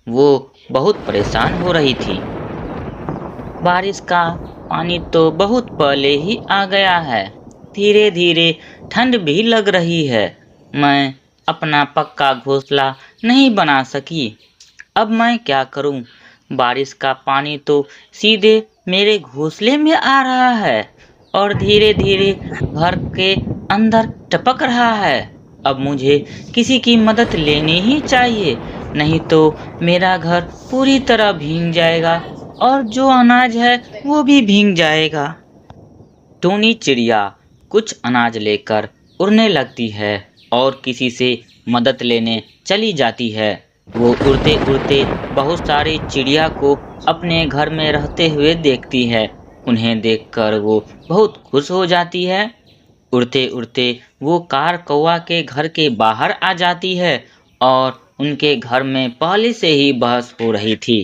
वो बहुत परेशान हो रही थी। बारिश का पानी तो बहुत पहले ही आ गया है। धीरे धीरे ठंड भी लग रही है। मैं अपना पक्का घोंसला नहीं बना सकी। अब मैं क्या करूं? बारिश का पानी तो सीधे मेरे घोंसले में आ रहा है और धीरे धीरे घर के अंदर टपक रहा है। अब मुझे किसी की मदद लेनी ही चाहिए, नहीं तो मेरा घर पूरी तरह भीग जाएगा और जो अनाज है वो भी भीग जाएगा। टूनी चिड़िया कुछ अनाज लेकर उड़ने लगती है और किसी से मदद लेने चली जाती है। वो उड़ते उड़ते बहुत सारी चिड़िया को अपने घर में रहते हुए देखती है। उन्हें देखकर वो बहुत खुश हो जाती है। उड़ते उड़ते वो कार कौवा के घर के बाहर आ जाती है और उनके घर में पहले से ही बहस हो रही थी।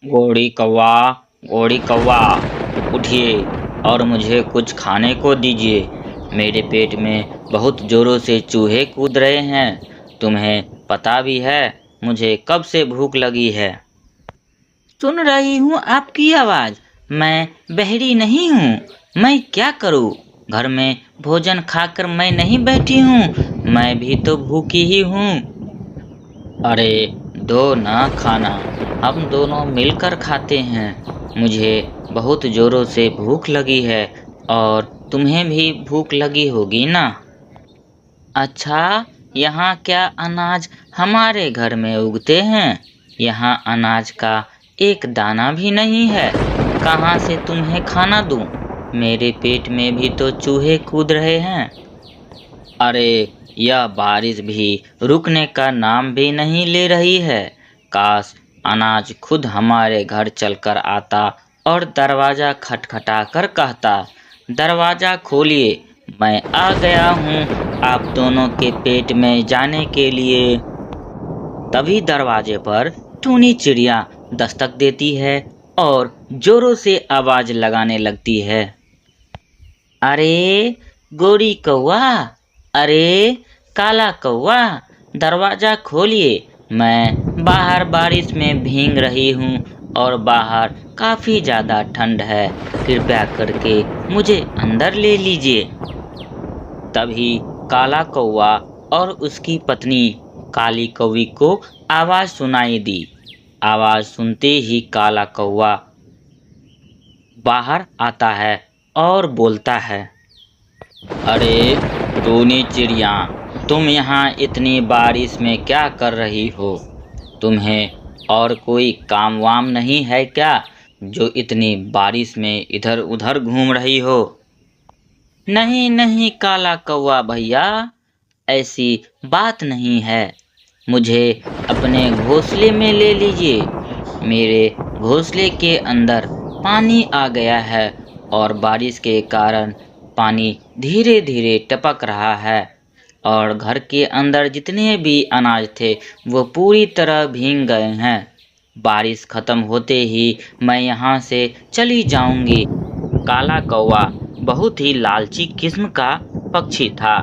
घोड़ी कौवा, उठिए और मुझे कुछ खाने को दीजिए। मेरे पेट में बहुत जोरों से चूहे कूद रहे हैं। तुम्हें पता भी है मुझे कब से भूख लगी है। सुन रही हूँ आपकी आवाज़। मैं बहरी नहीं हूँ। मैं क्या करूँ? घर में भोजन खाकर मैं नहीं बैठी हूँ। मैं भी तो भूखी ही हूँ। अरे दो ना खाना, हम दोनों मिलकर खाते हैं। मुझे बहुत जोरों से भूख लगी है और तुम्हें भी भूख लगी होगी ना। अच्छा, यहाँ क्या अनाज हमारे घर में उगते हैं? यहाँ अनाज का एक दाना भी नहीं है। कहाँ से तुम्हें खाना दूँ? मेरे पेट में भी तो चूहे कूद रहे हैं। अरे यह बारिश भी रुकने का नाम भी नहीं ले रही है। काश अनाज खुद हमारे घर चलकर आता और दरवाजा खटखटा कर कहता, दरवाजा खोलिए, मैं आ गया हूँ आप दोनों के पेट में जाने के लिए। तभी दरवाजे पर टूनी चिड़िया दस्तक देती है और जोरों से आवाज लगाने लगती है। अरे गोरी कौवा, अरे काला कौवा, दरवाजा खोलिए। मैं बाहर बारिश में भीग रही हूँ और बाहर काफी ज्यादा ठंड है। कृपया करके मुझे अंदर ले लीजिए। तभी काला कौवा और उसकी पत्नी काली कौवी को आवाज सुनाई दी। आवाज सुनते ही काला कौवा बाहर आता है और बोलता है, अरे टूनी चिड़िया, तुम यहाँ इतनी बारिश में क्या कर रही हो? तुम्हें और कोई काम वाम नहीं है क्या, जो इतनी बारिश में इधर उधर घूम रही हो? नहीं नहीं काला कौवा भैया, ऐसी बात नहीं है। मुझे अपने घोंसले में ले लीजिए। मेरे घोंसले के अंदर पानी आ गया है और बारिश के कारण पानी धीरे धीरे टपक रहा है और घर के अंदर जितने भी अनाज थे वो पूरी तरह भीग गए हैं। बारिश खत्म होते ही मैं यहाँ से चली जाऊंगी। काला कौवा बहुत ही लालची किस्म का पक्षी था,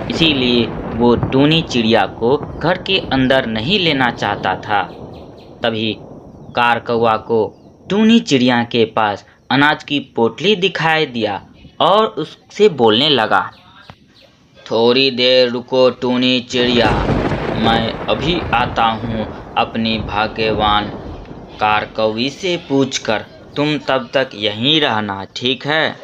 इसीलिए वो टूनी चिड़िया को घर के अंदर नहीं लेना चाहता था। तभी कार कौवा को टूनी चिड़िया के पास अनाज की पोटली दिखाई दिया और उससे बोलने लगा, थोड़ी देर रुको टूनी चिड़िया, मैं अभी आता हूँ अपनी भाग्यवान कार कौवी से पूछकर। तुम तब तक यहीं रहना, ठीक है?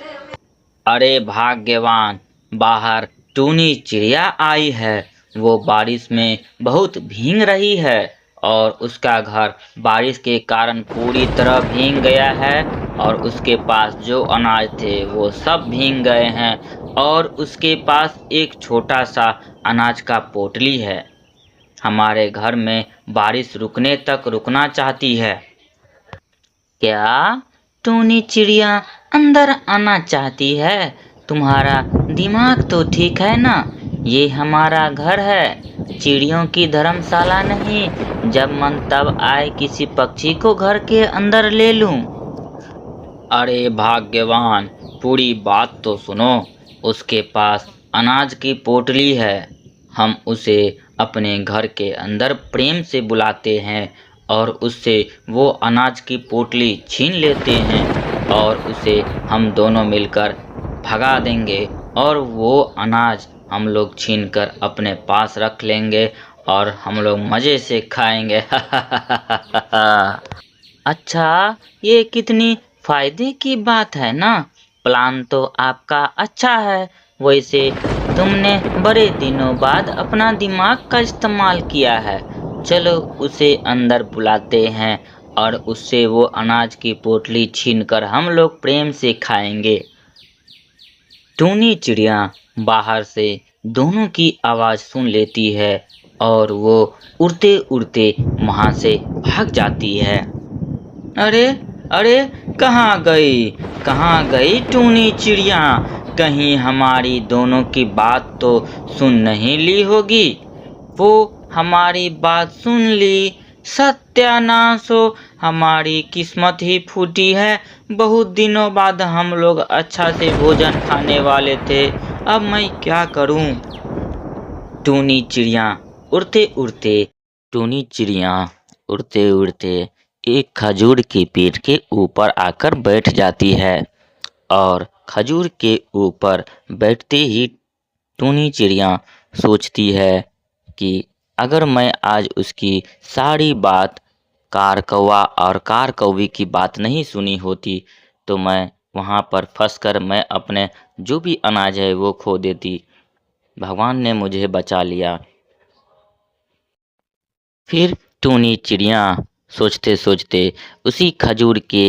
अरे भाग्यवान, बाहर टूनी चिड़िया आई है। वो बारिश में बहुत भीग रही है और उसका घर बारिश के कारण पूरी तरह भीग गया है और उसके पास जो अनाज थे वो सब भीग गए हैं और उसके पास एक छोटा सा अनाज का पोटली है। हमारे घर में बारिश रुकने तक रुकना चाहती है। क्या टूनी चिड़िया अंदर आना चाहती है? तुम्हारा दिमाग तो ठीक है ना? ये हमारा घर है, चिड़ियों की धर्मशाला नहीं। जब मन तब आए किसी पक्षी को घर के अंदर ले लूं। अरे भाग्यवान, पूरी बात तो सुनो। उसके पास अनाज की पोटली है। हम उसे अपने घर के अंदर प्रेम से बुलाते हैं और उससे वो अनाज की पोटली छीन लेते हैं और उसे हम दोनों मिलकर भगा देंगे और वो अनाज हम लोग छीन कर अपने पास रख लेंगे और हम लोग मज़े से खाएंगे। अच्छा, ये कितनी फायदे की बात है ना। प्लान तो आपका अच्छा है। वैसे तुमने बड़े दिनों बाद अपना दिमाग का इस्तेमाल किया है। चलो उसे अंदर बुलाते हैं और उससे वो अनाज की पोटली छीनकर हम लोग प्रेम से खाएंगे। टूनी चिड़िया बाहर से दोनों की आवाज़ सुन लेती है और वो उड़ते उड़ते वहाँ से भाग जाती है। अरे अरे, कहाँ गई टूनी चिड़िया? कहीं हमारी दोनों की बात तो सुन नहीं ली होगी। वो हमारी बात सुन ली। सत्यानाश हो, हमारी किस्मत ही फूटी है। बहुत दिनों बाद हम लोग अच्छा से भोजन खाने वाले थे। अब मैं क्या करूं? टूनी चिड़िया उड़ते उड़ते टूनी चिड़िया उड़ते उड़ते एक खजूर के पेड़ के ऊपर आकर बैठ जाती है और खजूर के ऊपर बैठते ही टूनी चिड़िया सोचती है कि अगर मैं आज उसकी सारी बात कार कौवा और कार कौवी की बात नहीं सुनी होती तो मैं वहाँ पर फंसकर मैं अपने जो भी अनाज है वो खो देती। भगवान ने मुझे बचा लिया। फिर टूनी चिड़िया सोचते सोचते उसी खजूर के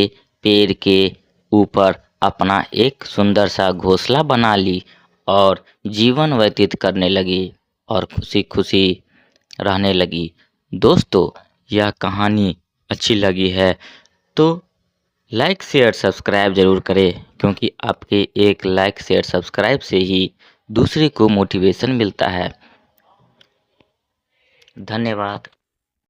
पेड़ के ऊपर अपना एक सुंदर सा घोंसला बना ली और जीवन व्यतीत करने लगी और खुशी खुशी रहने लगी। दोस्तों, यह कहानी अच्छी लगी है तो लाइक शेयर सब्सक्राइब ज़रूर करें, क्योंकि आपके एक लाइक शेयर सब्सक्राइब से ही दूसरे को मोटिवेशन मिलता है। धन्यवाद।